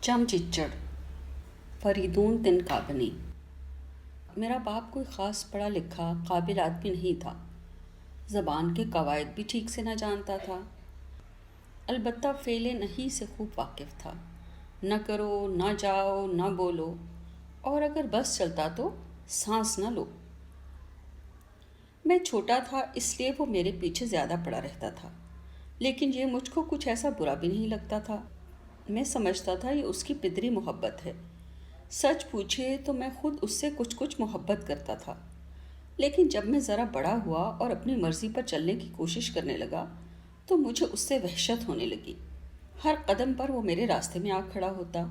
چمچچڑ فریدون تنکابنی۔ میرا باپ کوئی خاص پڑھا لکھا قابل آدمی نہیں تھا، زبان کے قواعد بھی ٹھیک سے نہ جانتا تھا، البتہ فعل نہیں سے خوب واقف تھا۔ نہ کرو، نہ جاؤ، نہ بولو، اور اگر بس چلتا تو سانس نہ لو۔ میں چھوٹا تھا اس لیے وہ میرے پیچھے زیادہ پڑا رہتا تھا، لیکن یہ مجھ کو کچھ ایسا برا بھی نہیں لگتا تھا۔ میں سمجھتا تھا یہ اس کی پدری محبت ہے۔ سچ پوچھے تو میں خود اس سے کچھ محبت کرتا تھا، لیکن جب میں ذرا بڑا ہوا اور اپنی مرضی پر چلنے کی کوشش کرنے لگا تو مجھے اس سے وحشت ہونے لگی۔ ہر قدم پر وہ میرے راستے میں آ کھڑا ہوتا،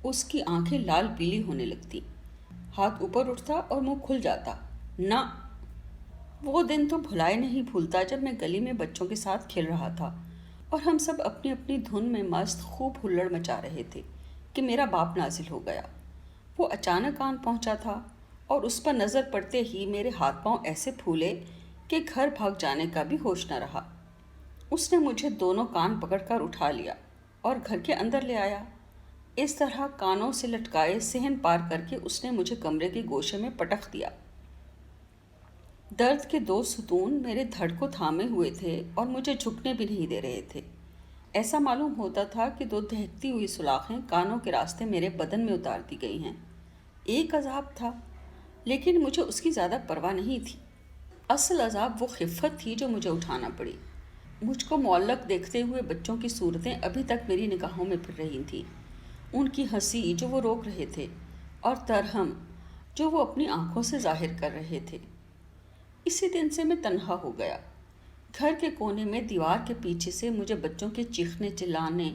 اس کی آنکھیں لال پیلی ہونے لگتی، ہاتھ اوپر اٹھتا اور منہ کھل جاتا۔ نہ، وہ دن تو بھلائے نہیں بھولتا جب میں گلی میں بچوں کے ساتھ کھیل رہا تھا اور ہم سب اپنی اپنی دھن میں مست خوب ہلڑ مچا رہے تھے کہ میرا باپ نازل ہو گیا۔ وہ اچانک آن پہنچا تھا اور اس پر نظر پڑتے ہی میرے ہاتھ پاؤں ایسے پھولے کہ گھر بھاگ جانے کا بھی ہوش نہ رہا۔ اس نے مجھے دونوں کان پکڑ کر اٹھا لیا اور گھر کے اندر لے آیا۔ اس طرح کانوں سے لٹکائے صحن پار کر کے اس نے مجھے کمرے کے گوشے میں پٹخ دیا۔ درد کے دو ستون میرے دھڑ کو تھامے ہوئے تھے اور مجھے جھکنے بھی نہیں دے رہے تھے۔ ایسا معلوم ہوتا تھا کہ دو دہکتی ہوئی سلاخیں کانوں کے راستے میرے بدن میں اتار دی گئی ہیں۔ ایک عذاب تھا، لیکن مجھے اس کی زیادہ پرواہ نہیں تھی۔ اصل عذاب وہ خفت تھی جو مجھے اٹھانا پڑی۔ مجھ کو معلق دیکھتے ہوئے بچوں کی صورتیں ابھی تک میری نگاہوں میں پھر رہی تھیں، ان کی ہنسی جو وہ روک رہے تھے اور ترہم جو وہ اپنی آنکھوں سے ظاہر کر رہے تھے۔ اسی دن سے میں تنہا ہو گیا۔ گھر کے کونے میں دیوار کے پیچھے سے مجھے بچوں کے چیخنے چلانے،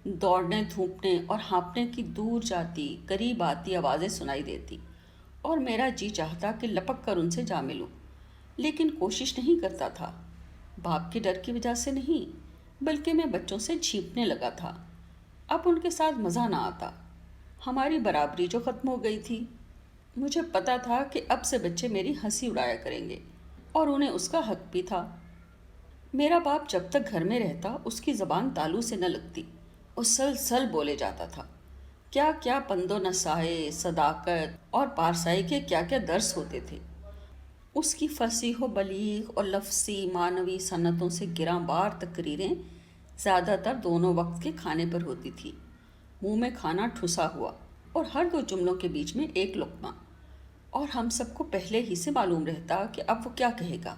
دوڑنے دھوپنے اور ہانپنے کی دور جاتی قریب آتی آوازیں سنائی دیتی اور میرا جی چاہتا کہ لپک کر ان سے جا ملوں، لیکن کوشش نہیں کرتا تھا۔ باپ کے ڈر کی وجہ سے نہیں، بلکہ میں بچوں سے چھینپنے لگا تھا۔ اب ان کے ساتھ مزہ نہ آتا، ہماری برابری جو ختم ہو گئی تھی۔ مجھے پتا تھا کہ اب سے بچے میری ہنسی اڑایا کریں گے اور انہیں اس کا حق بھی تھا۔ میرا باپ جب تک گھر میں رہتا اس کی زبان تالو سے نہ لگتی، سل بولے جاتا تھا۔ کیا کیا پند و نصائح، صداقت اور پارسائی کے کیا کیا درس ہوتے تھے۔ اس کی فصیح و بلیغ اور لفظی معنوی صنعتوں سے گراں بار تقریریں زیادہ تر دونوں وقت کے کھانے پر ہوتی تھی، منہ میں کھانا ٹھسا ہوا اور ہر دو جملوں کے بیچ میں ایک لقمہ، اور ہم سب کو پہلے ہی سے معلوم رہتا کہ اب وہ کیا کہے گا،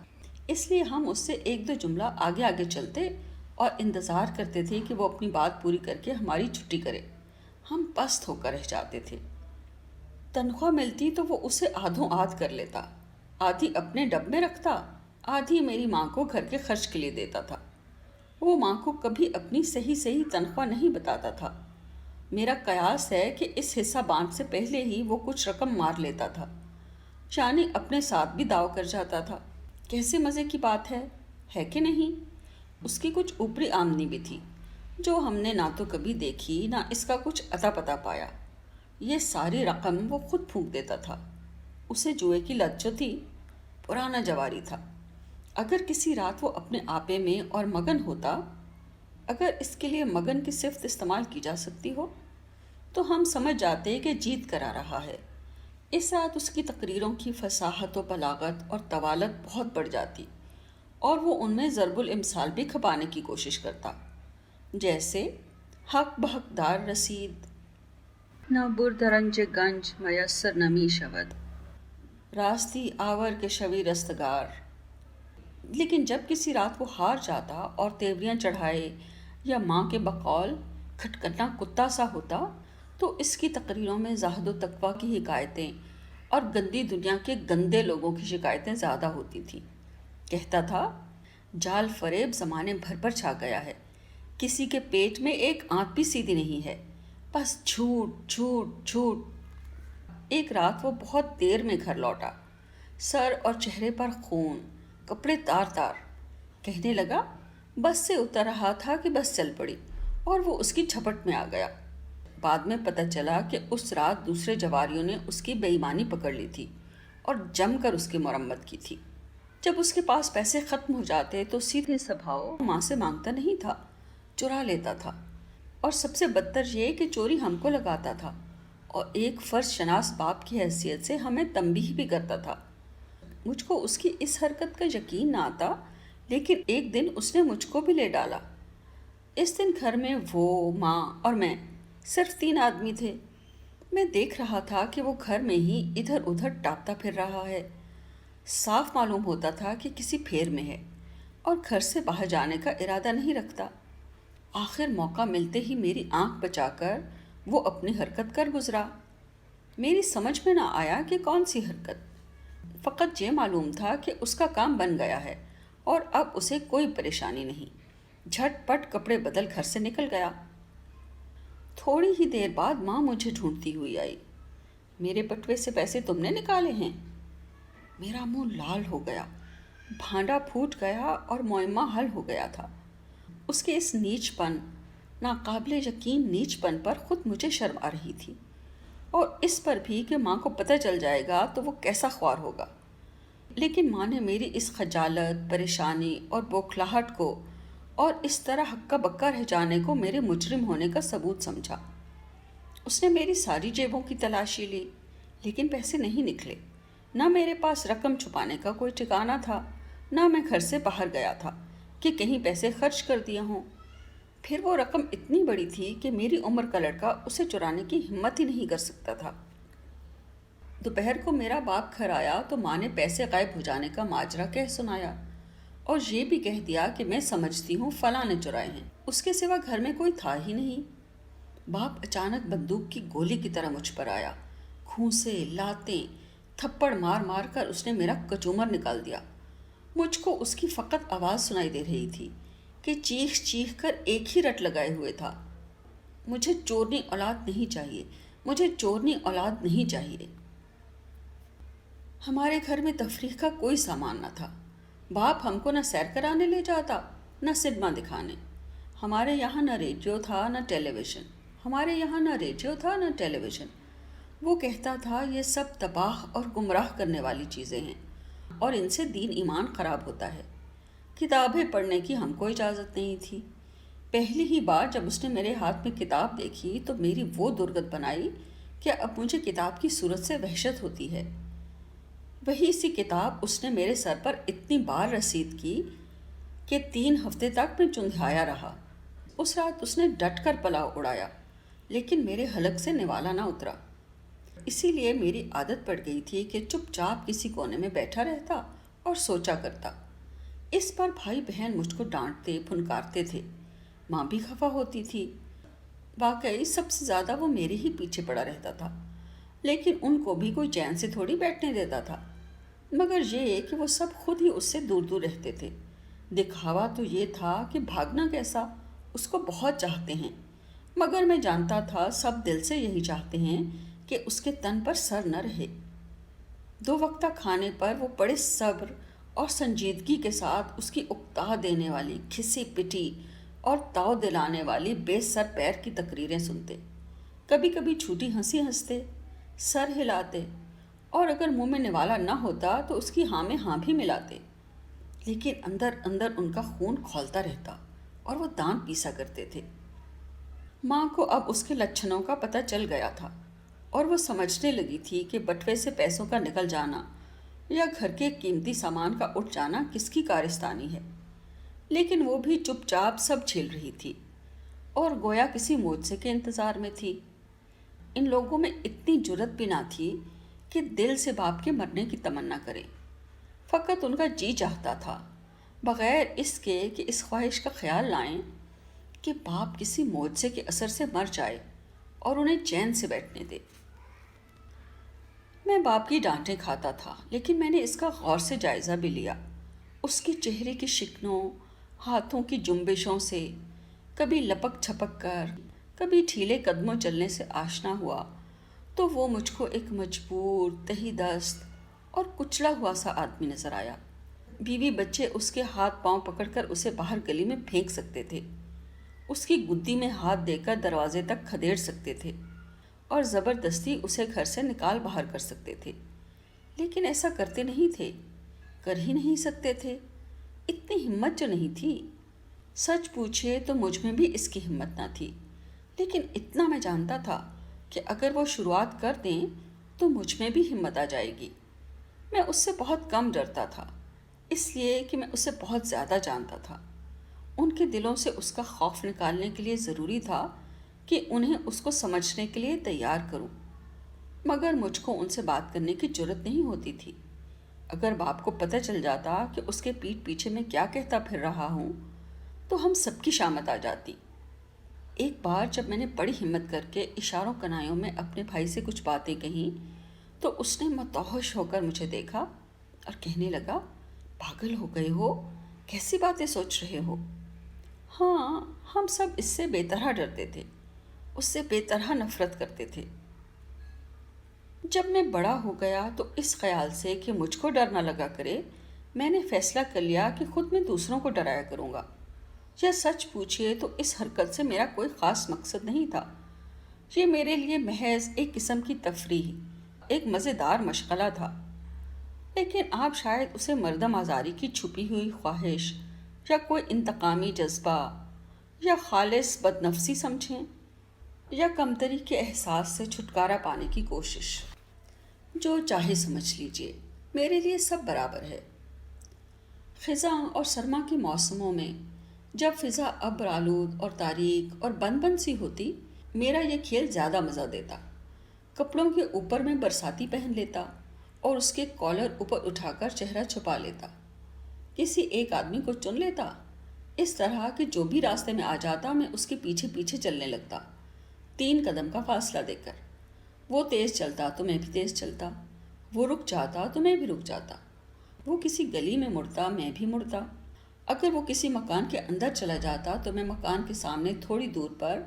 اس لیے ہم اس سے ایک دو جملہ آگے چلتے اور انتظار کرتے تھے کہ وہ اپنی بات پوری کر کے ہماری چھٹی کرے۔ ہم پست ہو کر رہ جاتے تھے۔ تنخواہ ملتی تو وہ اسے آدھوں آدھ کر لیتا، آدھی اپنے ڈب میں رکھتا، آدھی میری ماں کو گھر کے خرچ کے لیے دیتا تھا۔ وہ ماں کو کبھی اپنی صحیح تنخواہ نہیں بتاتا تھا۔ میرا قیاس ہے کہ اس حصہ بانٹ سے پہلے ہی وہ کچھ رقم مار لیتا تھا، یعنی اپنے ساتھ بھی داؤ کر جاتا تھا۔ کیسے مزے کی بات ہے کہ نہیں؟ اس کی کچھ اوپری آمدنی بھی تھی جو ہم نے نہ تو کبھی دیکھی نہ اس کا کچھ اتا پتا پایا۔ یہ ساری رقم وہ خود پھونک دیتا تھا۔ اسے جوئے کی لت جو تھی، پرانا جواری تھا۔ اگر کسی رات وہ اپنے آپے میں اور مگن ہوتا، اگر اس کے لیے مگن کی صفت استعمال کی جا سکتی ہو، تو ہم سمجھ جاتے کہ جیت کر آ رہا ہے۔ اس رات اس کی تقریروں کی فصاحت و بلاغت اور طوالت بہت بڑھ جاتی اور وہ ان میں ضرب الامثال بھی کھپانے کی کوشش کرتا، جیسے حق بحقدار رسید نہ بردرنج گنج میسر نمی شود، راستی آور کے شوی رستگار۔ لیکن جب کسی رات وہ ہار جاتا اور تیوریاں چڑھائے یا ماں کے بقول کھٹکنا کتا سا ہوتا تو اس کی تقریروں میں زہد و تقویٰ کی حکایتیں اور گندی دنیا کے گندے لوگوں کی شکایتیں زیادہ ہوتی تھیں۔ کہتا تھا، جال فریب زمانے بھر پر چھا گیا ہے، کسی کے پیٹ میں ایک آنت بھی سیدھی نہیں ہے، بس جھوٹ جھوٹ جھوٹ۔ ایک رات وہ بہت دیر میں گھر لوٹا، سر اور چہرے پر خون، کپڑے تار تار۔ کہنے لگا بس سے اتر رہا تھا کہ بس چل پڑی اور وہ اس کی جھپٹ میں آ گیا۔ بعد میں پتہ چلا کہ اس رات دوسرے جواریوں نے اس کی بے ایمانی پکڑ لی تھی اور جم کر اس کی مرمت کی تھی۔ جب اس کے پاس پیسے ختم ہو جاتے تو سیدھے سبھاؤ ماں سے مانگتا نہیں تھا، چرا لیتا تھا۔ اور سب سے بدتر یہ کہ چوری ہم کو لگاتا تھا اور ایک فرض شناس باپ کی حیثیت سے ہمیں تنبیہ بھی کرتا تھا۔ مجھ کو اس کی اس حرکت کا یقین نہ آتا، لیکن ایک دن اس نے مجھ کو بھی لے ڈالا۔ اس دن گھر میں وہ، ماں اور میں، صرف 3 آدمی تھے۔ میں دیکھ رہا تھا کہ وہ گھر میں ہی ادھر ادھر ٹاپتا پھر رہا ہے۔ صاف معلوم ہوتا تھا کہ کسی پھیر میں ہے اور گھر سے باہر جانے کا ارادہ نہیں رکھتا۔ آخر موقع ملتے ہی میری آنکھ بچا کر وہ اپنی حرکت کر گزرا۔ میری سمجھ میں نہ آیا کہ کون سی حرکت، فقط یہ معلوم تھا کہ اس کا کام بن گیا ہے اور اب اسے کوئی پریشانی نہیں۔ جھٹ پٹ کپڑے بدل گھر سے نکل گیا۔ تھوڑی ہی دیر بعد ماں مجھے ڈھونڈتی ہوئی آئی۔ میرے بٹوے سے پیسے تم نے نکالے ہیں؟ میرا منہ لال ہو گیا، بھانڈا پھوٹ گیا اور معمہ حل ہو گیا تھا۔ اس کے اس نیچ پن، ناقابل یقین نیچ پن پر خود مجھے شرم آ رہی تھی، اور اس پر بھی کہ ماں کو پتہ چل جائے گا تو وہ کیسا خوار ہوگا۔ لیکن ماں نے میری اس خجالت، پریشانی اور بوکھلاہٹ کو اور اس طرح ہکا بکا رہ جانے کو میرے مجرم ہونے کا ثبوت سمجھا۔ اس نے میری ساری جیبوں کی تلاشی لی، لیکن پیسے نہیں نکلے۔ نہ میرے پاس رقم چھپانے کا کوئی ٹھکانہ تھا، نہ میں گھر سے باہر گیا تھا کہ کہیں پیسے خرچ کر دیا ہوں۔ پھر وہ رقم اتنی بڑی تھی کہ میری عمر کا لڑکا اسے چرانے کی ہمت ہی نہیں کر سکتا تھا۔ دوپہر کو میرا باپ گھر آیا تو ماں نے پیسے غائب ہو جانے کا ماجرا کہہ سنایا، اور یہ بھی کہہ دیا کہ میں سمجھتی ہوں فلاں نے چرائے ہیں، اس کے سوا گھر میں کوئی تھا ہی نہیں۔ باپ اچانک بندوق کی گولی کی طرح مجھ پر آیا۔ گھونسے، لاتیں، تھپڑ مار مار کر اس نے میرا کچومر نکال دیا۔ مجھ کو اس کی فقط آواز سنائی دے رہی تھی کہ چیخ چیخ کر ایک ہی رٹ لگائے ہوئے تھا، مجھے چورنی اولاد نہیں چاہیے، مجھے چورنی اولاد نہیں چاہیے۔ ہمارے گھر میں تفریح کا کوئی سامان نہ تھا۔ باپ ہم کو نہ سیر کرانے لے جاتا، نہ سنیما دکھانے۔ ہمارے یہاں نہ ریڈیو تھا نہ ٹیلی ویژن۔ وہ کہتا تھا یہ سب تباہ اور گمراہ کرنے والی چیزیں ہیں اور ان سے دین ایمان خراب ہوتا ہے۔ کتابیں پڑھنے کی ہم کو اجازت نہیں تھی۔ پہلی ہی بار جب اس نے میرے ہاتھ میں کتاب دیکھی تو میری وہ درگت بنائی کہ اب مجھے کتاب کی صورت سے وحشت ہوتی ہے۔ وہی سی کتاب اس نے میرے سر پر اتنی بار رسید کی کہ 3 ہفتے تک میں چندھایا رہا۔ اس رات اس نے ڈٹ کر پلاؤ اڑایا، لیکن میرے حلق سے نوالا نہ اترا۔ اسی لیے میری عادت پڑ گئی تھی کہ چپ چاپ کسی کونے میں بیٹھا رہتا اور سوچا کرتا۔ اس پر بھائی بہن مجھ کو ڈانٹتے پھنکارتے تھے، ماں بھی خفا ہوتی تھی۔ واقعی سب سے زیادہ وہ میرے ہی پیچھے پڑا رہتا تھا، لیکن ان کو بھی کوئی چین سے تھوڑی بیٹھنے دیتا تھا۔ مگر یہ کہ وہ سب خود ہی اس سے دور دور رہتے تھے۔ دکھاوا تو یہ تھا کہ بھاگنا کیسا، اس کو بہت چاہتے ہیں، مگر میں جانتا تھا سب دل سے یہی چاہتے ہیں کہ اس کے تن پر سر نہ رہے۔ 2 وقتہ کھانے پر وہ بڑے صبر اور سنجیدگی کے ساتھ اس کی اکتا دینے والی، کھسی پٹی اور تاؤ دلانے والی بے سر پیر کی تقریریں سنتے۔ کبھی کبھی جھوٹی ہنسی ہنستے، سر ہلاتے، اور اگر منہ میں نوالا نہ ہوتا تو اس کی ہاں میں ہاں بھی ملاتے، لیکن اندر اندر ان کا خون کھولتا رہتا اور وہ دانت پیسا کرتے تھے۔ ماں کو اب اس کے لچھنوں کا پتہ چل گیا تھا اور وہ سمجھنے لگی تھی کہ بٹوے سے پیسوں کا نکل جانا یا گھر کے قیمتی سامان کا اٹھ جانا کس کی کارستانی ہے، لیکن وہ بھی چپ چاپ سب جھیل رہی تھی اور گویا کسی معجزے کے انتظار میں تھی۔ ان لوگوں میں اتنی جرت بھی نہ تھی کہ دل سے باپ کے مرنے کی تمنا کرے۔ فقط ان کا جی چاہتا تھا، بغیر اس کے کہ اس خواہش کا خیال لائیں کہ باپ کسی معجزے کے اثر سے مر جائے اور انہیں چین سے بیٹھنے دے۔ میں باپ کی ڈانٹیں کھاتا تھا، لیکن میں نے اس کا غور سے جائزہ بھی لیا۔ اس کے چہرے کی شکنوں، ہاتھوں کی جنبشوں سے کبھی لپک چھپک کر، کبھی ڈھیلے قدموں چلنے سے آشنا ہوا تو وہ مجھ کو ایک مجبور، تہی دست اور کچلا ہوا سا آدمی نظر آیا۔ بیوی بچے اس کے ہاتھ پاؤں پکڑ کر اسے باہر گلی میں پھینک سکتے تھے، اس کی گدی میں ہاتھ دے کر دروازے تک کھدیڑ سکتے تھے اور زبردستی اسے گھر سے نکال باہر کر سکتے تھے، لیکن ایسا کرتے نہیں تھے، کر ہی نہیں سکتے تھے۔ اتنی ہمت جو نہیں تھی۔ سچ پوچھے تو مجھ میں بھی اس کی ہمت نہ تھی، لیکن اتنا میں جانتا تھا کہ اگر وہ شروعات کر دیں تو مجھ میں بھی ہمت آ جائے گی۔ میں اس سے بہت کم ڈرتا تھا، اس لیے کہ میں اسے بہت زیادہ جانتا تھا۔ ان کے دلوں سے اس کا خوف نکالنے کے لیے ضروری تھا کہ انہیں اس کو سمجھنے کے لیے تیار کروں، مگر مجھ کو ان سے بات کرنے کی جرات نہیں ہوتی تھی۔ اگر باپ کو پتہ چل جاتا کہ اس کے پیٹھ پیچھے میں کیا کہتا پھر رہا ہوں تو ہم سب کی شامت آ جاتی۔ ایک بار جب میں نے بڑی ہمت کر کے اشاروں کنایوں میں اپنے بھائی سے کچھ باتیں کہیں تو اس نے متوحش ہو کر مجھے دیکھا اور کہنے لگا، پاگل ہو گئے ہو، کیسی باتیں سوچ رہے ہو؟ ہاں، ہم سب اس سے بے طرح ڈرتے تھے، اس سے بے طرح نفرت کرتے تھے۔ جب میں بڑا ہو گیا تو اس خیال سے کہ مجھ کو ڈر نہ لگا کرے، میں نے فیصلہ کر لیا کہ خود میں دوسروں کو ڈرایا کروں گا۔ یا سچ پوچھئے تو اس حرکت سے میرا کوئی خاص مقصد نہیں تھا۔ یہ میرے لیے محض ایک قسم کی تفریح، ایک مزیدار مشغلہ تھا۔ لیکن آپ شاید اسے مردم آزاری کی چھپی ہوئی خواہش یا کوئی انتقامی جذبہ یا خالص بدنفسی سمجھیں، یا کمتری کے احساس سے چھٹکارا پانے کی کوشش۔ جو چاہے سمجھ لیجئے، میرے لیے سب برابر ہے۔ خزاں اور سرما کے موسموں میں جب فضا ابر آلود اور تاریک اور بند بند سی ہوتی، میرا یہ کھیل زیادہ مزہ دیتا۔ کپڑوں کے اوپر میں برساتی پہن لیتا اور اس کے کالر اوپر اٹھا کر چہرہ چھپا لیتا۔ کسی ایک آدمی کو چن لیتا، اس طرح کہ جو بھی راستے میں آ جاتا میں اس کے پیچھے پیچھے چلنے لگتا، 3 قدم کا فاصلہ دے کر۔ وہ تیز چلتا تو میں بھی تیز چلتا، وہ رک جاتا تو میں بھی رک جاتا، وہ کسی گلی میں مڑتا میں بھی مڑتا۔ اگر وہ کسی مکان کے اندر چلا جاتا تو میں مکان کے سامنے تھوڑی دور پر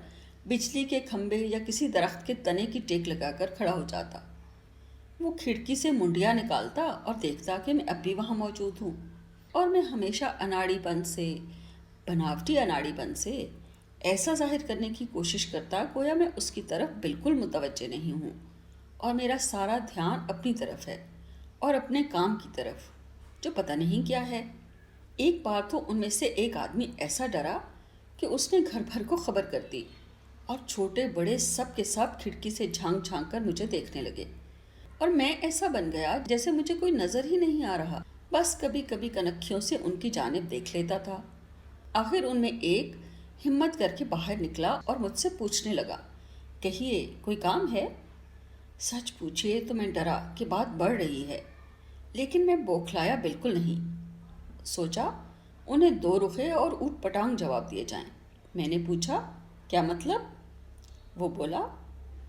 بجلی کے کھمبے یا کسی درخت کے تنے کی ٹیک لگا کر کھڑا ہو جاتا۔ وہ کھڑکی سے منڈیاں نکالتا اور دیکھتا کہ میں اب بھی وہاں موجود ہوں، اور میں ہمیشہ بناوٹی اناڑی پن سے ایسا ظاہر کرنے کی کوشش کرتا گویا میں اس کی طرف بالکل متوجہ نہیں ہوں اور میرا سارا دھیان اپنی طرف ہے اور اپنے کام کی طرف، جو پتہ نہیں کیا ہے۔ ایک بار تو ان میں سے ایک آدمی ایسا ڈرا کہ اس نے گھر بھر کو خبر کر دی، اور چھوٹے بڑے سب کے سب کھڑکی سے جھانک جھانک کر مجھے دیکھنے لگے، اور میں ایسا بن گیا جیسے مجھے کوئی نظر ہی نہیں آ رہا، بس کبھی کبھی کنکھیوں سے ان کی جانب دیکھ لیتا تھا۔ آخر ان میں ایک ہمت کر کے باہر نکلا اور مجھ سے پوچھنے لگا، کہیے کوئی کام ہے؟ سچ پوچھئے تو میں ڈرا کہ بات بڑھ رہی ہے، لیکن میں بوکھلایا بالکل نہیں۔ سوچا انہیں 2 رخے اور اوٹ پٹانگ جواب دیے جائیں۔ میں نے پوچھا، کیا مطلب؟ وہ بولا،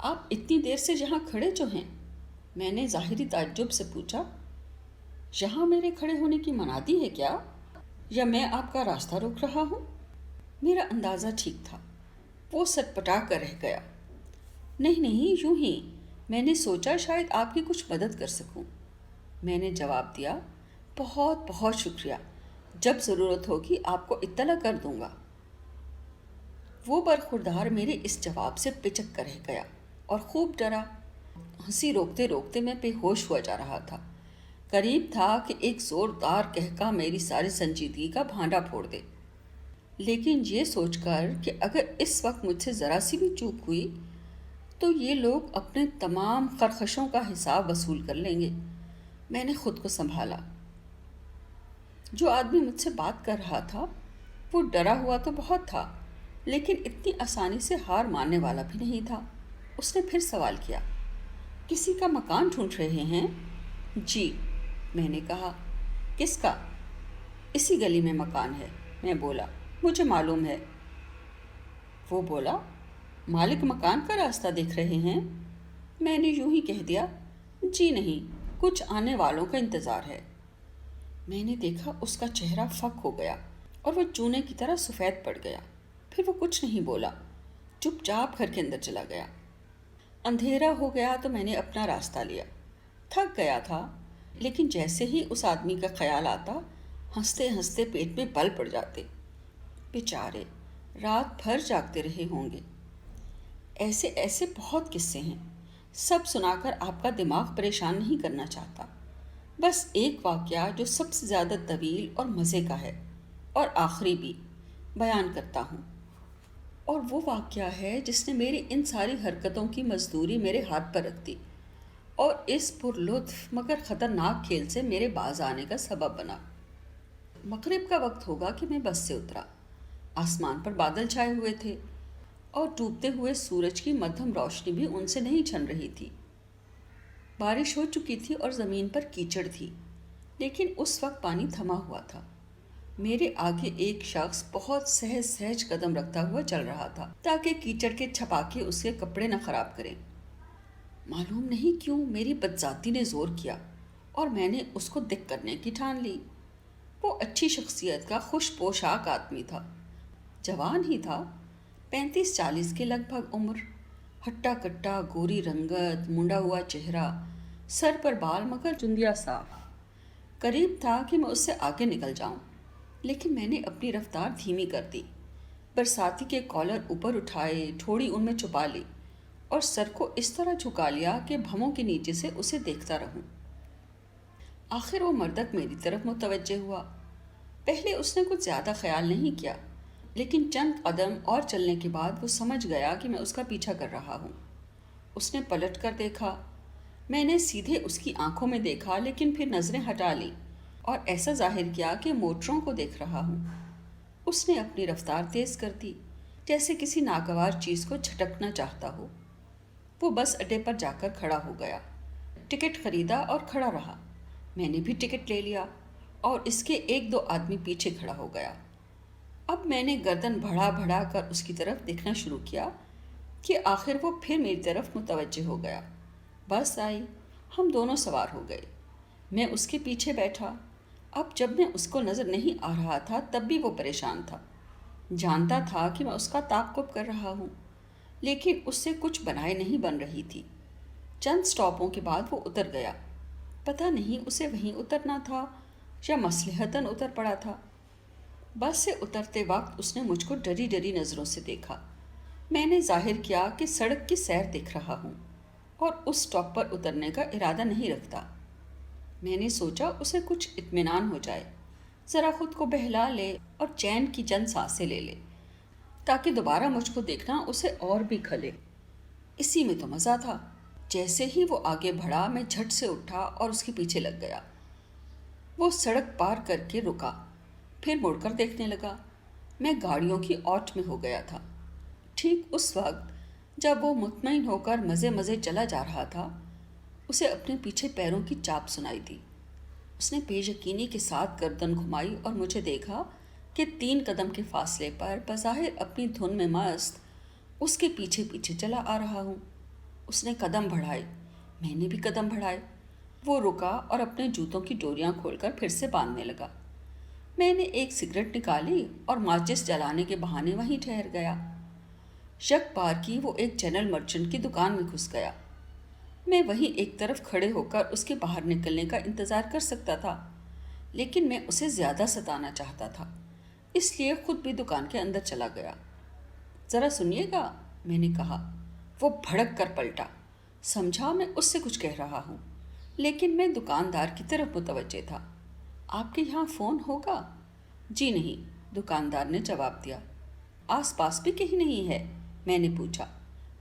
آپ اتنی دیر سے یہاں کھڑے جو ہیں؟ میں نے ظاہری تعجب سے پوچھا، یہاں میرے کھڑے ہونے کی منادی ہے کیا، یا میں آپ کا راستہ روک رہا ہوں؟ میرا اندازہ ٹھیک تھا، وہ سٹ پٹا کر رہ گیا۔ نہیں نہیں، یوں ہی، میں نے سوچا شاید آپ کی کچھ مدد کر سکوں۔ میں نے جواب دیا، بہت بہت شکریہ، جب ضرورت ہوگی آپ کو اطلاع کر دوں گا۔ وہ برخوردار میرے اس جواب سے پچک کر رہ گیا اور خوب ڈرا۔ ہنسی روکتے روکتے میں بے ہوش ہوا جا رہا تھا۔ قریب تھا کہ ایک زوردار قہقہ میری ساری سنجیدگی کا بھانڈا پھوڑ دے، لیکن یہ سوچ کر کہ اگر اس وقت مجھ سے ذرا سی بھی چوک ہوئی تو یہ لوگ اپنے تمام خرخشوں کا حساب وصول کر لیں گے، میں نے خود کو سنبھالا۔ جو آدمی مجھ سے بات کر رہا تھا وہ ڈرا ہوا تو بہت تھا، لیکن اتنی آسانی سے ہار ماننے والا بھی نہیں تھا۔ اس نے پھر سوال کیا، کسی کا مکان ڈھونڈ رہے ہیں؟ جی، میں نے کہا۔ کس کا؟ اسی گلی میں مکان ہے، میں بولا، مجھے معلوم ہے۔ وہ بولا، مالک مکان کا راستہ دیکھ رہے ہیں؟ میں نے یوں ہی کہہ دیا، جی نہیں، کچھ آنے والوں کا انتظار ہے۔ میں نے دیکھا اس کا چہرہ فک ہو گیا اور وہ چونے کی طرح سفید پڑ گیا۔ پھر وہ کچھ نہیں بولا، چپ چاپ گھر کے اندر چلا گیا۔ اندھیرا ہو گیا تو میں نے اپنا راستہ لیا۔ تھک گیا تھا، لیکن جیسے ہی اس آدمی کا خیال آتا ہنستے ہنستے پیٹ میں بل پڑ جاتے۔ بیچارے رات بھر جاگتے رہے ہوں گے۔ ایسے ایسے بہت قصے ہیں، سب سنا کر آپ کا دماغ پریشان نہیں کرنا چاہتا۔ بس ایک واقعہ جو سب سے زیادہ طویل اور مزے کا ہے، اور آخری بھی، بیان کرتا ہوں۔ اور وہ واقعہ ہے جس نے میری ان ساری حرکتوں کی مزدوری میرے ہاتھ پر رکھ دی اور اس پرلطف مگر خطرناک کھیل سے میرے باز آنے کا سبب بنا۔ مغرب کا وقت ہوگا کہ میں بس سے اترا۔ آسمان پر بادل چھائے ہوئے تھے اور ڈوبتے ہوئے سورج کی مدھم روشنی بھی ان سے نہیں چھن رہی تھی۔ بارش ہو چکی تھی اور زمین پر کیچڑ تھی، لیکن اس وقت پانی تھما ہوا تھا۔ میرے آگے ایک شخص بہت سہج سہج قدم رکھتا ہوا چل رہا تھا تاکہ کیچڑ کے چھپاکے اس کے کپڑے نہ خراب کریں۔ معلوم نہیں کیوں میری بدذاتی نے زور کیا اور میں نے اس کو دک کرنے کی ٹھان لی۔ وہ اچھی شخصیت کا خوش پوشاک آدمی تھا، جوان ہی تھا، 35-40 کے لگ بھگ عمر، ہٹا کٹا گوری رنگت، منڈا ہوا چہرہ، سر پر بال مگر چندیا صاف۔ قریب تھا کہ میں اس سے آگے نکل جاؤں، لیکن میں نے اپنی رفتار دھیمی کر دی۔ برساتی کے کالر اوپر اٹھائے، ٹھوڑی ان میں چھپا لی اور سر کو اس طرح جھکا لیا کہ بھموں کے نیچے سے اسے دیکھتا رہوں۔ آخر وہ مردک میری طرف متوجہ ہوا۔ پہلے اس نے کچھ زیادہ خیال نہیں کیا، لیکن چند قدم اور چلنے کے بعد وہ سمجھ گیا کہ میں اس کا پیچھا کر رہا ہوں۔ اس نے پلٹ کر دیکھا۔ میں نے سیدھے اس کی آنکھوں میں دیکھا، لیکن پھر نظریں ہٹا لی اور ایسا ظاہر کیا کہ موٹروں کو دیکھ رہا ہوں۔ اس نے اپنی رفتار تیز کر دی، جیسے کسی ناگوار چیز کو جھٹکنا چاہتا ہو۔ وہ بس اڈے پر جا کر کھڑا ہو گیا، ٹکٹ خریدا اور کھڑا رہا۔ میں نے بھی ٹکٹ لے لیا اور اس کے 1-2 آدمی پیچھے کھڑا ہو گیا۔ اب میں نے گردن بڑھا بڑھا کر اس کی طرف دیکھنا شروع کیا کہ آخر وہ پھر میری طرف متوجہ ہو گیا۔ بس آئی، ہم دونوں سوار ہو گئے۔ میں اس کے پیچھے بیٹھا۔ اب جب میں اس کو نظر نہیں آ رہا تھا تب بھی وہ پریشان تھا۔ جانتا تھا کہ میں اس کا تعاقب کر رہا ہوں، لیکن اس سے کچھ بنائے نہیں بن رہی تھی۔ چند سٹاپوں کے بعد وہ اتر گیا۔ پتہ نہیں اسے وہیں اترنا تھا یا مصلحتاً اتر پڑا تھا۔ بس سے اترتے وقت اس نے مجھ کو ڈری ڈری نظروں سے دیکھا۔ میں نے ظاہر کیا کہ سڑک کی سیر دیکھ رہا ہوں اور اس سٹاپ پر اترنے کا ارادہ نہیں رکھتا۔ میں نے سوچا اسے کچھ اطمینان ہو جائے، ذرا خود کو بہلا لے اور چین کی چند سانسیں لے لے، تاکہ دوبارہ مجھ کو دیکھنا اسے اور بھی کھلے۔ اسی میں تو مزہ تھا۔ جیسے ہی وہ آگے بڑھا میں جھٹ سے اٹھا اور اس کے پیچھے لگ گیا۔ وہ سڑک پار کر کے رکا، پھر مڑ کر دیکھنے لگا۔ میں گاڑیوں کی اوٹ میں ہو گیا تھا۔ ٹھیک اس وقت جب وہ مطمئن ہو کر مزے مزے چلا جا رہا تھا، اسے اپنے پیچھے پیروں کی چاپ سنائی دی۔ اس نے بے یقینی کے ساتھ گردن گھمائی اور مجھے دیکھا کہ 3 قدم کے فاصلے پر بظاہر اپنی دھن میں مست اس کے پیچھے پیچھے چلا آ رہا ہوں۔ اس نے قدم بڑھائے، میں نے بھی قدم بڑھائے۔ وہ رکا اور اپنے جوتوں کی ڈوریاں کھول کر پھر سے باندھنے لگا۔ میں نے ایک سگریٹ نکالی اور ماچس جلانے کے بہانے وہیں ٹھہر گیا۔ یک بار کی وہ ایک جنرل مرچنٹ کی دکان میں گھس گیا۔ میں وہیں ایک طرف کھڑے ہو کر اس کے باہر نکلنے کا انتظار کر سکتا تھا، لیکن میں اسے زیادہ ستانا چاہتا تھا، اس لیے خود بھی دکان کے اندر چلا گیا۔ ذرا سنیے گا، میں نے کہا۔ وہ بھڑک کر پلٹا۔ سمجھا میں اس سے کچھ کہہ رہا ہوں، لیکن میں دکاندار کی طرف متوجہ تھا۔ آپ کے یہاں فون ہوگا؟ جی نہیں، دکاندار نے جواب دیا۔ آس پاس بھی کہیں نہیں ہے؟ میں نے پوچھا۔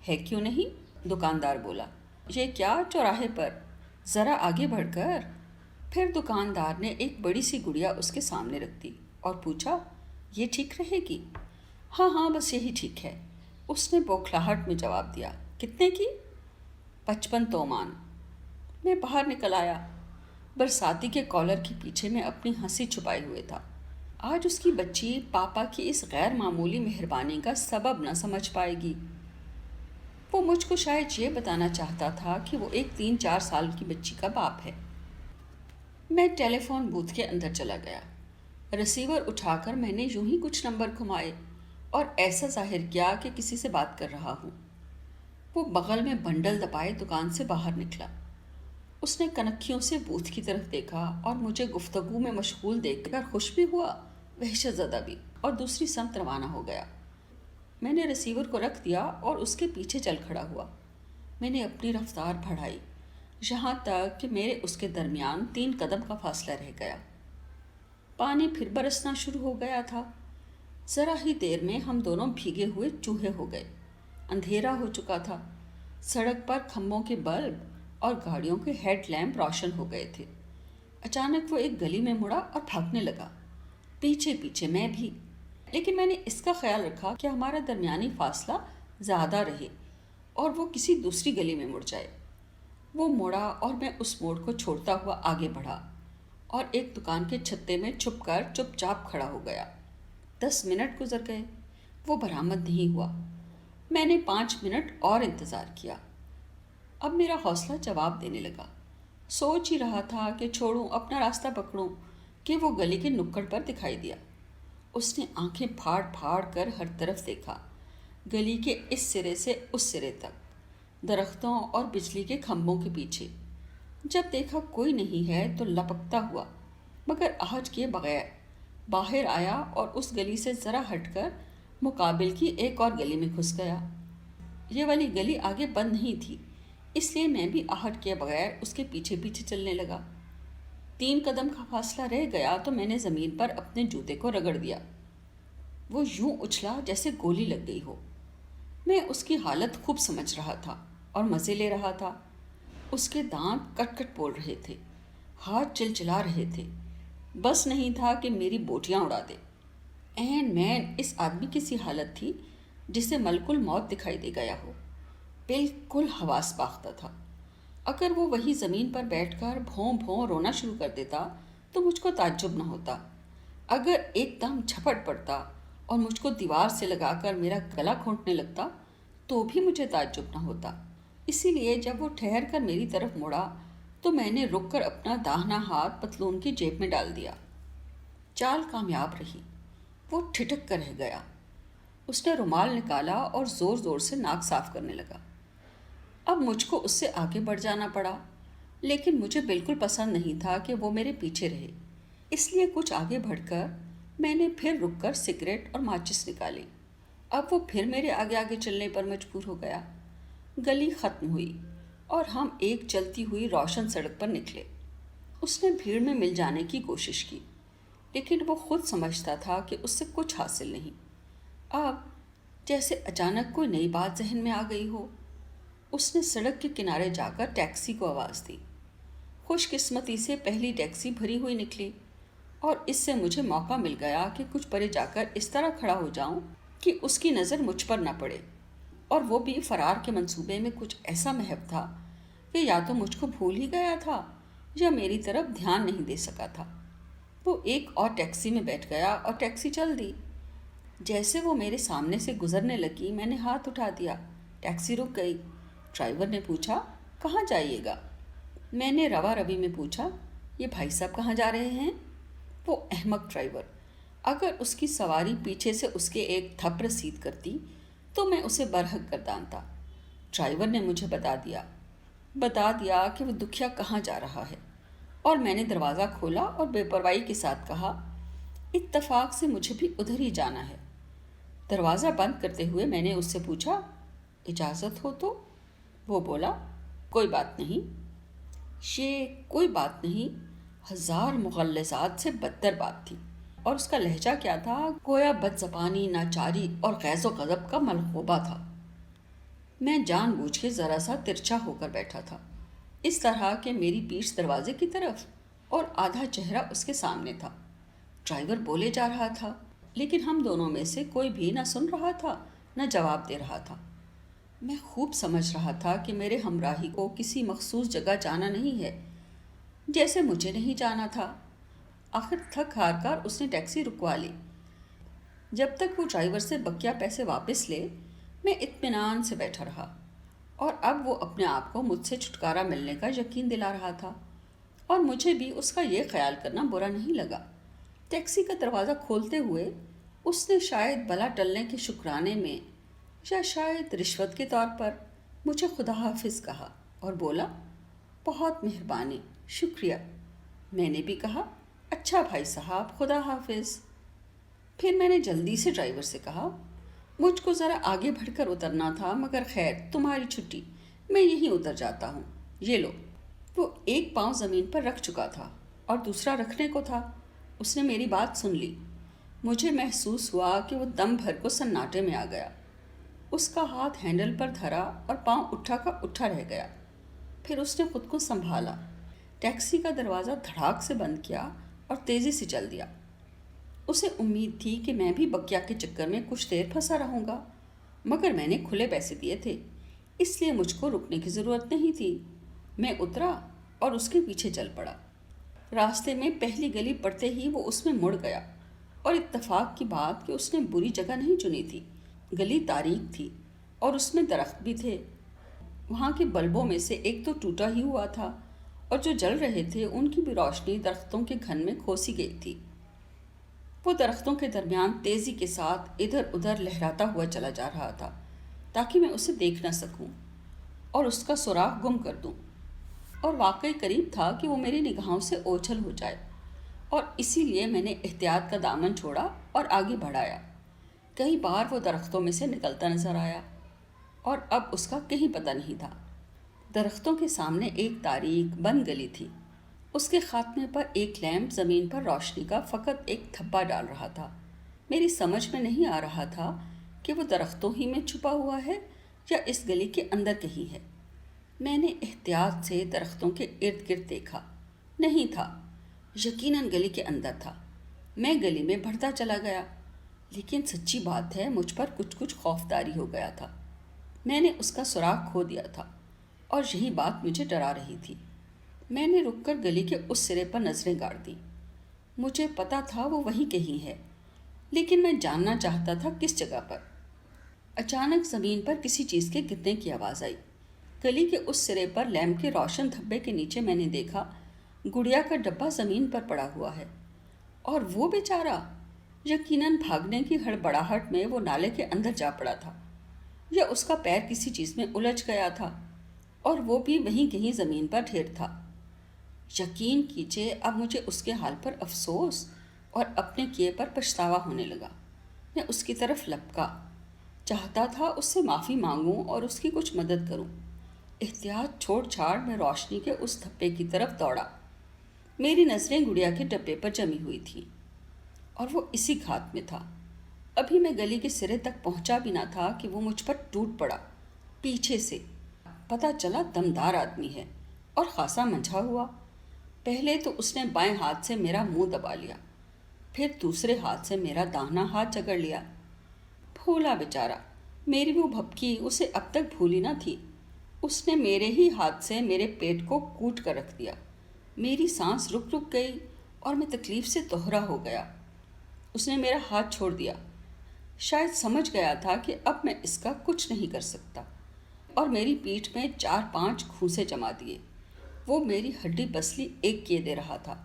ہے کیوں نہیں؟ دکاندار بولا۔ یہ کیا چوراہے پر؟ ذرا آگے بڑھ کر۔ پھر دکاندار نے ایک بڑی سی گڑیا اس کے سامنے رکھ دی اور پوچھا، یہ ٹھیک رہے گی؟ ہاں ہاں، بس یہی ٹھیک ہے، اس نے بوکھلاہٹ میں جواب دیا۔ کتنے کی؟ 55 تومان۔ میں باہر نکل آیا۔ برساتی کے کالر کے پیچھے میں اپنی ہنسی چھپائے ہوئے تھا۔ آج اس کی بچی پاپا کی اس غیر معمولی مہربانی کا سبب نہ سمجھ پائے گی۔ وہ مجھ کو شاید یہ بتانا چاہتا تھا کہ وہ ایک 3-4 سال کی بچی کا باپ ہے۔ میں ٹیلی فون بوتھ کے اندر چلا گیا۔ ریسیور اٹھا کر میں نے یوں ہی کچھ نمبر گھمائے اور ایسا ظاہر کیا کہ کسی سے بات کر رہا ہوں۔ وہ بغل میں بنڈل دبائے دکان سے باہر نکلا۔ اس نے کنکھیوں سے بوتھ کی طرف دیکھا اور مجھے گفتگو میں مشغول دیکھ کر خوش بھی ہوا، وحشت زدہ بھی، اور دوسری سمت روانہ ہو گیا۔ میں نے ریسیور کو رکھ دیا اور اس کے پیچھے چل کھڑا ہوا۔ میں نے اپنی رفتار بڑھائی، یہاں تک کہ میرے اس کے درمیان 3 قدم کا فاصلہ رہ گیا۔ پانی پھر برسنا شروع ہو گیا تھا۔ ذرا ہی دیر میں ہم دونوں بھیگے ہوئے چوہے ہو گئے۔ اندھیرا ہو چکا تھا۔ سڑک پر کھمبوں کے بلب اور گاڑیوں کے ہیڈ لیمپ روشن ہو گئے تھے۔ اچانک وہ ایک گلی میں مڑا اور بھاگنے لگا، پیچھے پیچھے میں بھی۔ لیکن میں نے اس کا خیال رکھا کہ ہمارا درمیانی فاصلہ زیادہ رہے اور وہ کسی دوسری گلی میں مڑ جائے۔ وہ مڑا اور میں اس موڑ کو چھوڑتا ہوا آگے بڑھا اور ایک دکان کے چھتے میں چھپ کر چپ چاپ کھڑا ہو گیا۔ 10 منٹ گزر گئے، وہ برآمد نہیں ہوا۔ میں نے 5 منٹ اور انتظار کیا۔ اب میرا حوصلہ جواب دینے لگا۔ سوچ ہی رہا تھا کہ چھوڑوں اپنا راستہ پکڑوں کہ وہ گلی کے نکڑ پر دکھائی دیا۔ اس نے آنکھیں پھاڑ پھاڑ کر ہر طرف دیکھا، گلی کے اس سرے سے اس سرے تک، درختوں اور بجلی کے کھمبوں کے پیچھے۔ جب دیکھا کوئی نہیں ہے تو لپکتا ہوا مگر آہٹ کیے بغیر باہر آیا اور اس گلی سے ذرا ہٹ کر مقابل کی ایک اور گلی میں گھس گیا۔ یہ والی گلی آگے بند نہیں تھی، اس لیے میں بھی آہٹ کیے بغیر اس کے پیچھے پیچھے چلنے لگا۔ 3 قدم کا فاصلہ رہ گیا تو میں نے زمین پر اپنے جوتے کو رگڑ دیا۔ وہ یوں اچھلا جیسے گولی لگ گئی ہو۔ میں اس کی حالت خوب سمجھ رہا تھا اور مزے لے رہا تھا۔ اس کے دانت کٹ کٹ بول رہے تھے، ہاتھ چلچلا رہے تھے، بس نہیں تھا کہ میری بوٹیاں اڑا دے۔ عین مین اس آدمی کی سی حالت تھی جسے ملک الموت دکھائی دے گیا ہو، بالکل حواس باختہ تھا۔ اگر وہ وہی زمین پر بیٹھ کر بھوں بھوں رونا شروع کر دیتا تو مجھ کو تعجب نہ ہوتا۔ اگر ایک دم جھپٹ پڑتا اور مجھ کو دیوار سے لگا کر میرا گلا گھونٹنے لگتا تو بھی مجھے تعجب نہ ہوتا۔ اسی لیے جب وہ ٹھہر کر میری طرف مڑا تو میں نے رک کر اپنا داہنا ہاتھ پتلون کی جیب میں ڈال دیا۔ چال کامیاب رہی۔ وہ ٹھٹک کر رہ گیا۔ اس نے رومال نکالا اور زور زور سے ناک صاف کرنے لگا۔ اب مجھ کو اس سے آگے بڑھ جانا پڑا، لیکن مجھے بالکل پسند نہیں تھا کہ وہ میرے پیچھے رہے، اس لیے کچھ آگے بڑھ کر میں نے پھر رک کر سگریٹ اور ماچس نکالی۔ اب وہ پھر میرے آگے آگے چلنے پر مجبور ہو گیا۔ گلی ختم ہوئی اور ہم ایک چلتی ہوئی روشن سڑک پر نکلے۔ اس نے بھیڑ میں مل جانے کی کوشش کی، لیکن وہ خود سمجھتا تھا کہ اس سے کچھ حاصل نہیں۔ اب جیسے اچانک کوئی نئی بات ذہن میں آ گئی ہو، اس نے سڑک کے کنارے جا کر ٹیکسی کو آواز دی۔ خوش قسمتی سے پہلی ٹیکسی بھری ہوئی نکلی اور اس سے مجھے موقع مل گیا کہ کچھ پرے جا کر اس طرح کھڑا ہو جاؤں کہ اس کی نظر مجھ پر نہ پڑے، اور وہ بھی فرار کے منصوبے میں کچھ ایسا محو تھا کہ یا تو مجھ کو بھول ہی گیا تھا یا میری طرف دھیان نہیں دے سکا تھا۔ وہ ایک اور ٹیکسی میں بیٹھ گیا اور ٹیکسی چل دی۔ جیسے وہ میرے سامنے سے گزرنے لگی میں نے ہاتھ اٹھا دیا، ٹیکسی رک گئی۔ ڈرائیور نے پوچھا، کہاں جائیے گا؟ میں نے روا روی میں پوچھا، یہ بھائی صاحب کہاں جا رہے ہیں؟ وہ احمق ڈرائیور، اگر اس کی سواری پیچھے سے اس کے ایک تھپ رسید کرتی تو میں اسے برحق گردانتا۔ ڈرائیور نے مجھے بتا دیا کہ وہ دکھیا کہاں جا رہا ہے، اور میں نے دروازہ کھولا اور بے پرواہی کے ساتھ کہا، اتفاق سے مجھے بھی ادھر ہی جانا ہے۔ دروازہ بند کرتے ہوئے میں نے اس سے پوچھا، اجازت ہو تو؟ وہ بولا، کوئی بات نہیں۔ یہ کوئی بات نہیں 1000 مغلظات سے بدتر بات تھی، اور اس کا لہجہ کیا تھا، گویا بد زبانی، ناچاری اور غیظ و غضب کا ملغوبہ تھا۔ میں جان بوجھ کے ذرا سا ترچھا ہو کر بیٹھا تھا، اس طرح کہ میری پیٹھ دروازے کی طرف اور آدھا چہرہ اس کے سامنے تھا۔ ڈرائیور بولے جا رہا تھا، لیکن ہم دونوں میں سے کوئی بھی نہ سن رہا تھا نہ جواب دے رہا تھا۔ میں خوب سمجھ رہا تھا کہ میرے ہمراہی کو کسی مخصوص جگہ جانا نہیں ہے، جیسے مجھے نہیں جانا تھا۔ آخر تھک ہار کر اس نے ٹیکسی رکوا لی۔ جب تک وہ ڈرائیور سے بقیہ پیسے واپس لے میں اطمینان سے بیٹھا رہا، اور اب وہ اپنے آپ کو مجھ سے چھٹکارا ملنے کا یقین دلا رہا تھا، اور مجھے بھی اس کا یہ خیال کرنا برا نہیں لگا۔ ٹیکسی کا دروازہ کھولتے ہوئے اس نے شاید بلا ٹلنے کے شکرانے میں یا شاید رشوت کے طور پر مجھے خدا حافظ کہا اور بولا، بہت مہربانی، شکریہ۔ میں نے بھی کہا، اچھا بھائی صاحب، خدا حافظ۔ پھر میں نے جلدی سے ڈرائیور سے کہا، مجھ کو ذرا آگے بڑھ کر اترنا تھا، مگر خیر تمہاری چھٹی، میں یہیں اتر جاتا ہوں، یہ لو۔ وہ ایک پاؤں زمین پر رکھ چکا تھا اور دوسرا رکھنے کو تھا۔ اس نے میری بات سن لی۔ مجھے محسوس ہوا کہ وہ دم بھر کو سناٹے میں آ گیا۔ اس کا ہاتھ ہینڈل پر دھرا اور پاؤں اٹھا کا اٹھا رہ گیا۔ پھر اس نے خود کو سنبھالا، ٹیکسی کا دروازہ دھڑاک سے بند کیا اور تیزی سے چل دیا۔ اسے امید تھی کہ میں بھی بقیہ کے چکر میں کچھ دیر پھنسا رہوں گا، مگر میں نے کھلے پیسے دیے تھے، اس لیے مجھ کو رکنے کی ضرورت نہیں تھی۔ میں اترا اور اس کے پیچھے چل پڑا۔ راستے میں پہلی گلی پڑتے ہی وہ اس میں مڑ گیا، اور اتفاق کی بات کہ اس نے بری جگہ نہیں چنی تھی۔ گلی تاریک تھی اور اس میں درخت بھی تھے۔ وہاں کے بلبوں میں سے ایک تو ٹوٹا ہی ہوا تھا، اور جو جل رہے تھے ان کی بھی روشنی درختوں کے گھن میں کھوسی گئی تھی۔ وہ درختوں کے درمیان تیزی کے ساتھ ادھر ادھر لہراتا ہوا چلا جا رہا تھا تاکہ میں اسے دیکھ نہ سکوں اور اس کا سراغ گم کر دوں، اور واقعی قریب تھا کہ وہ میری نگاہوں سے اوجھل ہو جائے، اور اسی لیے میں نے احتیاط کا دامن چھوڑا اور آگے بڑھایا۔ کئی بار وہ درختوں میں سے نکلتا نظر آیا، اور اب اس کا کہیں پتہ نہیں تھا۔ درختوں کے سامنے ایک تاریک بند گلی تھی۔ اس کے خاتمے پر ایک لیمپ زمین پر روشنی کا فقط ایک دھبا ڈال رہا تھا۔ میری سمجھ میں نہیں آ رہا تھا کہ وہ درختوں ہی میں چھپا ہوا ہے یا اس گلی کے اندر کہیں ہے۔ میں نے احتیاط سے درختوں کے ارد گرد دیکھا، نہیں تھا، یقیناً گلی کے اندر تھا۔ میں گلی میں بڑھتا چلا گیا، لیکن سچی بات ہے مجھ پر کچھ خوفداری ہو گیا تھا۔ میں نے اس کا سراغ کھو دیا تھا، اور یہی بات مجھے ڈرا رہی تھی۔ میں نے رک کر گلی کے اس سرے پر نظریں گاڑ دیں۔ مجھے پتا تھا وہ وہیں کہیں ہے، لیکن میں جاننا چاہتا تھا کس جگہ پر۔ اچانک زمین پر کسی چیز کے گرنے کی آواز آئی۔ گلی کے اس سرے پر لیمپ کے روشن دھبے کے نیچے میں نے دیکھا گڑیا کا ڈبہ زمین پر پڑا ہوا ہے، اور وہ بیچارہ یقیناً بھاگنے کی ہڑبڑاہٹ میں وہ نالے کے اندر جا پڑا تھا، یا اس کا پیر کسی چیز میں الجھ گیا تھا، اور وہ بھی وہیں کہیں زمین پر ڈھیر تھا۔ یقین کیجیے اب مجھے اس کے حال پر افسوس اور اپنے کیے پر پچھتاوا ہونے لگا۔ میں اس کی طرف لپکا، چاہتا تھا اس سے معافی مانگوں اور اس کی کچھ مدد کروں۔ احتیاط چھوڑ چھاڑ میں روشنی کے اس دھبے کی طرف دوڑا۔ میری نظریں گڑیا کے ڈبے پر جمی ہوئی تھیں، اور وہ اسی گھات میں تھا۔ ابھی میں گلی کے سرے تک پہنچا بھی نہ تھا کہ وہ مجھ پر ٹوٹ پڑا، پیچھے سے۔ پتہ چلا دمدار آدمی ہے اور خاصا منجھا ہوا۔ پہلے تو اس نے بائیں ہاتھ سے میرا منہ دبا لیا، پھر دوسرے ہاتھ سے میرا داہنا ہاتھ جکڑ لیا۔ بھولا بیچارہ، میری وہ بھپکی اسے اب تک بھولی نہ تھی۔ اس نے میرے ہی ہاتھ سے میرے پیٹ کو کوٹ کر رکھ دیا۔ میری سانس رک گئی اور میں تکلیف سے دوہرا ہو گیا۔ اس نے میرا ہاتھ چھوڑ دیا، شاید سمجھ گیا تھا کہ اب میں اس کا کچھ نہیں کر سکتا، اور میری پیٹھ میں 4-5 گھونسے جما دیے۔ وہ میری ہڈی پسلی ایک کیے دے رہا تھا۔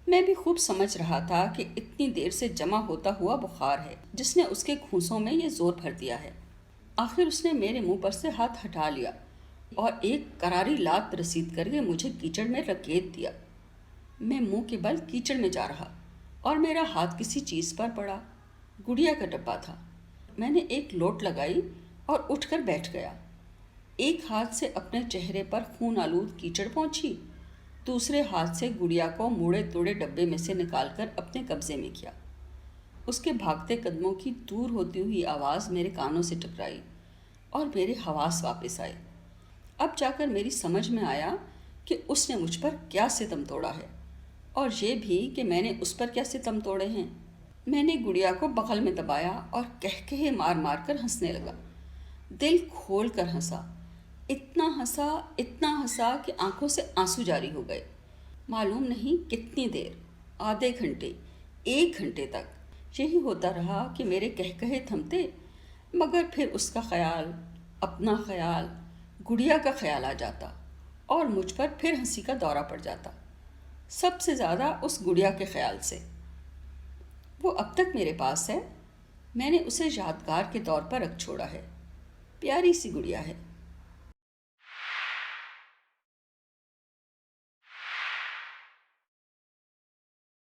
میں بھی خوب سمجھ رہا تھا کہ اتنی دیر سے جمع ہوتا ہوا بخار ہے جس نے اس کے گھونسوں میں یہ زور بھر دیا ہے۔ آخر اس نے میرے منہ پر سے ہاتھ ہٹا لیا اور ایک کراری لات رسید کر کے مجھے کیچڑ میں رکیت دیا۔ میں منہ کے بل کیچڑ میں جا رہا، اور میرا ہاتھ کسی چیز پر پڑا۔ گڑیا کا ڈبہ تھا۔ میں نے ایک لوٹ لگائی اور اٹھ کر بیٹھ گیا۔ ایک ہاتھ سے اپنے چہرے پر خون آلود کیچڑ پہنچی، دوسرے ہاتھ سے گڑیا کو موڑے توڑے ڈبے میں سے نکال کر اپنے قبضے میں کیا۔ اس کے بھاگتے قدموں کی دور ہوتی ہوئی آواز میرے کانوں سے ٹکرائی اور میرے حواس واپس آئے۔ اب جا کر میری سمجھ میں آیا کہ اس نے مجھ پر کیا ستم توڑا ہے، اور یہ بھی کہ میں نے اس پر کیا ستم توڑے ہیں۔ میں نے گڑیا کو بغل میں دبایا اور کہکہے مار مار کر ہنسنے لگا، دل کھول کر ہنسا، اتنا ہنسا کہ آنکھوں سے آنسو جاری ہو گئے۔ معلوم نہیں کتنی دیر، آدھے گھنٹے، 1 گھنٹے تک یہی ہوتا رہا کہ میرے کہکہے تھمتے، مگر پھر اس کا خیال، اپنا خیال، گڑیا کا خیال آ جاتا، اور مجھ پر پھر ہنسی کا دورہ پڑ جاتا، سب سے زیادہ اس گڑیا کے خیال سے۔ وہ اب تک میرے پاس ہے، میں نے اسے یادگار کے طور پر رکھ چھوڑا ہے۔ پیاری سی گڑیا ہے۔